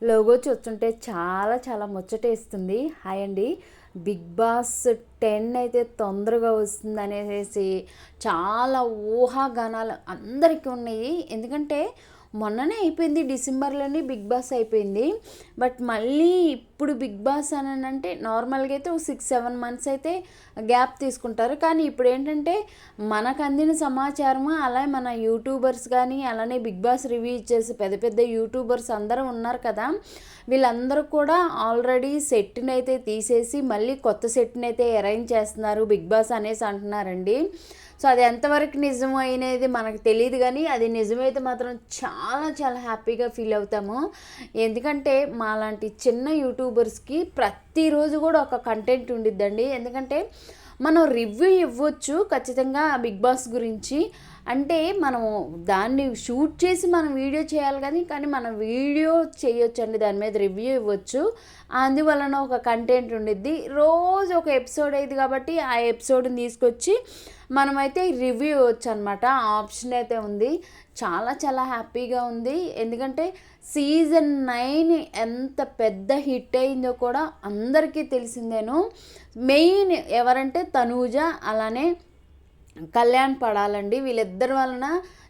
Logo చూస్తుంటే చాలా చాలా ముచ్చటేస్తుంది. హాయ్ అండి. బిగ్ బాస్ 10 అయితే తొందరగా వస్తుంది అనేసి చాలా ఊహాగానాలు అందరికీ ఉన్నాయి. ఎందుకంటే మొన్ననే అయిపోయింది, డిసెంబర్లోనే బిగ్ బాస్ అయిపోయింది. బట్ మళ్ళీ ఇప్పుడు బిగ్ బాస్ అని అంటే నార్మల్గా అయితే 6-7 మంత్స్ అయితే గ్యాప్ తీసుకుంటారు. కానీ ఇప్పుడు ఏంటంటే మనకు అందిన సమాచారము అలాగే మన యూట్యూబర్స్ కానీ అలానే బిగ్ బాస్ రివ్యూ ఇచ్చేసి పెద్ద పెద్ద యూట్యూబర్స్ అందరూ ఉన్నారు కదా, వీళ్ళందరూ కూడా ఆల్రెడీ సెట్ని అయితే తీసేసి మళ్ళీ కొత్త సెట్ని అయితే అరేంజ్ చేస్తున్నారు బిగ్ బాస్ అనేసి అంటున్నారండి. సో అది ఎంతవరకు నిజం అనేది మనకు తెలియదు, కానీ అది నిజమైతే మాత్రం చాలా చాలా హ్యాపీగా ఫీల్ అవుతాము. ఎందుకంటే మాలాంటి చిన్న యూట్యూబర్స్కి ప్రతిరోజు కూడా ఒక కంటెంట్ ఉండిద్దండి. ఎందుకంటే మనం రివ్యూ ఇవ్వచ్చు ఖచ్చితంగా బిగ్ బాస్ గురించి. అంటే మనము దాన్ని షూట్ చేసి మనం వీడియో చేయాలి, కానీ మనం వీడియో చేయొచ్చు అండి, దాని మీద రివ్యూ ఇవ్వచ్చు. అందువలన ఒక కంటెంట్ ఉండిద్ది. రోజు ఒక ఎపిసోడ్ అయింది కాబట్టి ఆ ఎపిసోడ్ని తీసుకొచ్చి మనమైతే రివ్యూ ఇవ్వచ్చు అనమాట. ఆ ఆప్షన్ అయితే ఉంది. చాలా చాలా హ్యాపీగా ఉంది. ఎందుకంటే సీజన్ 9 ఎంత పెద్ద హిట్ అయిందో కూడా అందరికీ తెలిసిందేను. మెయిన్ ఎవరంటే తనూజ అలానే కళ్యాణ్ పడాలండి. వీళ్ళిద్దరి వలన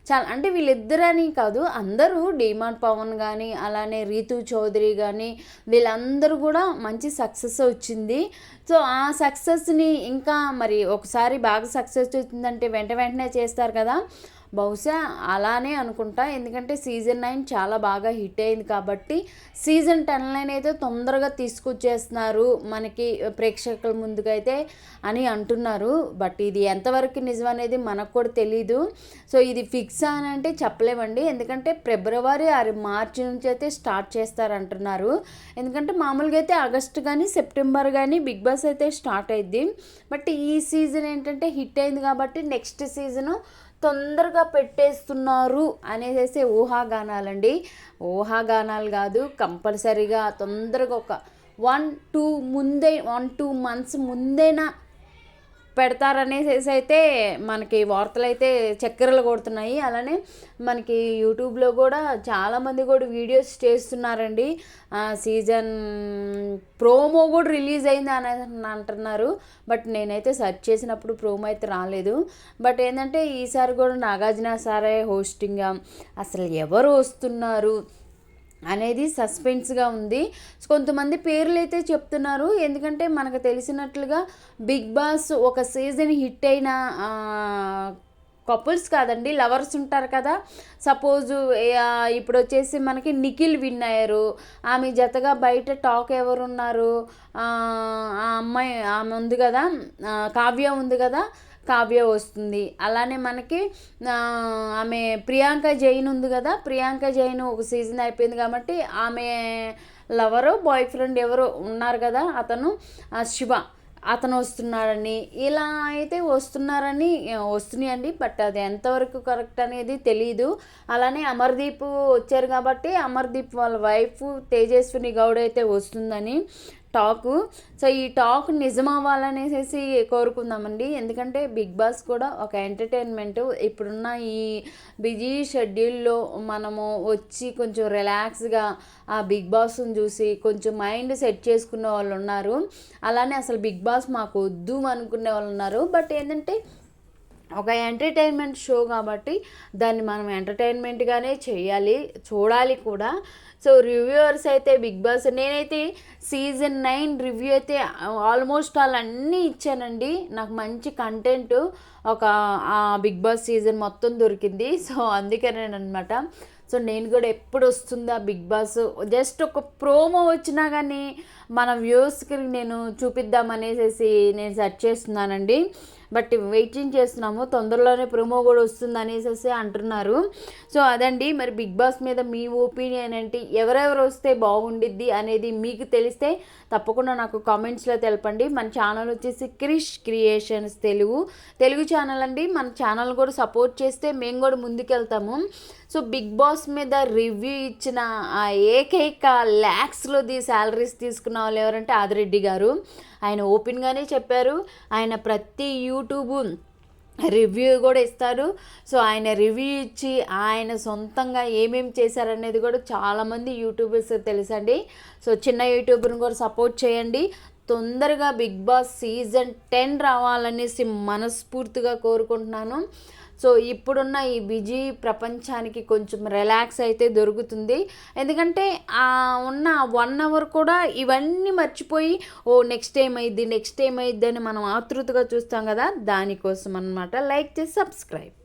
చాలా, అంటే వీళ్ళిద్దరని కాదు, అందరూ డీమార్ట్ పవన్ కానీ అలానే రీతు చౌదరి కానీ వీళ్ళందరూ కూడా మంచి సక్సెస్ వచ్చింది. సో ఆ సక్సెస్ని ఇంకా మరి ఒకసారి బాగా సక్సెస్ వచ్చిందంటే వెంటనే చేస్తారు కదా, బహుశా అలానే అనుకుంటా. ఎందుకంటే సీజన్ 9 చాలా బాగా హిట్ అయింది కాబట్టి సీజన్ 10 అయితే తొందరగా తీసుకొచ్చేస్తున్నారు మనకి ప్రేక్షకుల ముందుకైతే అని అంటున్నారు. బట్ ఇది ఎంతవరకు నిజం అనేది మనకు కూడా తెలీదు. సో ఇది ఫిక్స్ అని అంటే చెప్పలేమండి. ఎందుకంటే ఫిబ్రవరి మార్చి నుంచి అయితే స్టార్ట్ చేస్తారంటున్నారు. ఎందుకంటే మామూలుగా అయితే ఆగస్టు కానీ సెప్టెంబర్ కానీ బిగ్ బాస్ అయితే స్టార్ట్ అయింది. బట్ ఈ సీజన్ ఏంటంటే హిట్ అయింది కాబట్టి నెక్స్ట్ సీజను తొందరగా పెట్టేస్తున్నారు అనేసి ఊహాగానాలండి. ఊహాగానాలు కాదు, కంపల్సరీగా తొందరగా ఒక 1-2 మంత్స్ ముందైనా పెడతారనేసి అయితే మనకి వార్తలు అయితే చక్కెరలు కొడుతున్నాయి. అలానే మనకి యూట్యూబ్లో కూడా చాలామంది కూడా వీడియోస్ చేస్తున్నారండి. సీజన్ ప్రోమో కూడా రిలీజ్ అయింది అని అంటున్నారు. బట్ నేనైతే సెర్చ్ చేసినప్పుడు ప్రోమో అయితే రాలేదు. బట్ ఏంటంటే ఈసారి కూడా నాగార్జున సారే హోస్టింగ్గా అసలు ఎవరు వస్తున్నారు అనేది సస్పెన్స్గా ఉంది. కొంతమంది పేర్లు అయితే చెప్తున్నారు. ఎందుకంటే మనకు తెలిసినట్లుగా బిగ్ బాస్ ఒక సీజన్ హిట్ అయిన కపుల్స్ కాదండి, లవర్స్ ఉంటారు కదా. సపోజు ఇప్పుడు వచ్చేసి మనకి నిఖిల్ విన్ అయ్యారు. ఆమె జతగా బయట టాక్ ఎవరున్నారు, ఆ అమ్మాయి ఆమె ఉంది కదా, కావ్య ఉంది కదా, కావ్య వస్తుంది. అలానే మనకి ఆమె ప్రియాంక జైన్ ఉంది కదా, ప్రియాంక జైన్ ఒక సీజన్ అయిపోయింది కాబట్టి ఆమె లవరు బాయ్ ఫ్రెండ్ ఎవరు ఉన్నారు కదా, అతను శివ, అతను వస్తున్నాడని ఇలా అయితే వస్తున్నాయండి. బట్ అది ఎంతవరకు కరెక్ట్ అనేది తెలీదు. అలానే అమర్దీప్ వచ్చారు కాబట్టి అమర్దీప్ వాళ్ళ వైఫ్ తేజస్విని గౌడ్ అయితే వస్తుందని టాకు. సో ఈ టాక్ నిజం అవ్వాలనేసి కోరుకుందామండి. ఎందుకంటే బిగ్ బాస్ కూడా ఒక ఎంటర్టైన్మెంట్. ఇప్పుడున్న ఈ బిజీ షెడ్యూల్లో మనము వచ్చి కొంచెం రిలాక్స్గా ఆ బిగ్ బాస్ని చూసి కొంచెం మైండ్ సెట్ చేసుకునే వాళ్ళు ఉన్నారు. అలానే అసలు బిగ్ బాస్ మాకు వద్దు అనుకునే వాళ్ళు ఉన్నారు. బట్ ఏంటంటే ఒక ఎంటర్టైన్మెంట్ షో కాబట్టి దాన్ని మనం ఎంటర్టైన్మెంట్గానే చేయాలి, చూడాలి కూడా. సో రివ్యూవర్స్ అయితే బిగ్ బాస్, నేనైతే సీజన్ 9 రివ్యూ అయితే ఆల్మోస్ట్ అన్నీ ఇచ్చానండి. నాకు మంచి కంటెంట్ ఒక బిగ్ బాస్ సీజన్ మొత్తం దొరికింది. సో అందుకనేనమాట. సో నేను కూడా ఎప్పుడు వస్తుందా బిగ్ బాస్, జస్ట్ ఒక ప్రోమో వచ్చినా కానీ మన వ్యూస్కి నేను చూపిద్దామనేసి నేను సెర్చ్ చేస్తున్నానండి. బట్ వెయిటింగ్ చేస్తున్నాము, తొందరలోనే ప్రోమో కూడా వస్తుంది అనేసి అంటున్నారు. సో అదండి, మరి బిగ్ బాస్ మీద మీ ఒపీనియన్ ఏంటి, ఎవరెవరు వస్తే బాగుండిద్ది అనేది మీకు తెలిస్తే తప్పకుండా నాకు కామెంట్స్లో తెలపండి. మన ఛానల్ వచ్చేసి క్రిష్ క్రియేషన్స్ తెలుగు ఛానల్ అండి. మన ఛానల్ కూడా సపోర్ట్ చేస్తే మేము కూడా ముందుకెళ్తాము. సో బిగ్ బాస్ మీద రివ్యూ ఇచ్చిన ఆ ఏకైక ల్యాక్స్లోది శాలరీస్ తీసుకున్న వాళ్ళు ఎవరంటే ఆదిరెడ్డి గారు. ఆయన ఓపెన్గానే చెప్పారు, ఆయన ప్రతి యూట్యూబ్ రివ్యూ కూడా ఇస్తారు. సో ఆయన రివ్యూ ఇచ్చి ఆయన సొంతంగా ఏమేమి చేశారనేది కూడా చాలామంది యూట్యూబర్స్ తెలుసండి. సో చిన్న యూట్యూబర్ని కూడా సపోర్ట్ చేయండి. తొందరగా బిగ్ బాస్ సీజన్ 10 రావాలనేసి మనస్ఫూర్తిగా కోరుకుంటున్నాను. సో ఇప్పుడున్న ఈ బిజీ ప్రపంచానికి కొంచెం రిలాక్స్ అయితే దొరుకుతుంది. ఎందుకంటే ఉన్న 1 అవర్ కూడా ఇవన్నీ మర్చిపోయి నెక్స్ట్ ఏమైద్ది అని మనం ఆతృతగా చూస్తాం కదా, దానికోసం అనమాట. లైక్ చేసి సబ్స్క్రైబ్.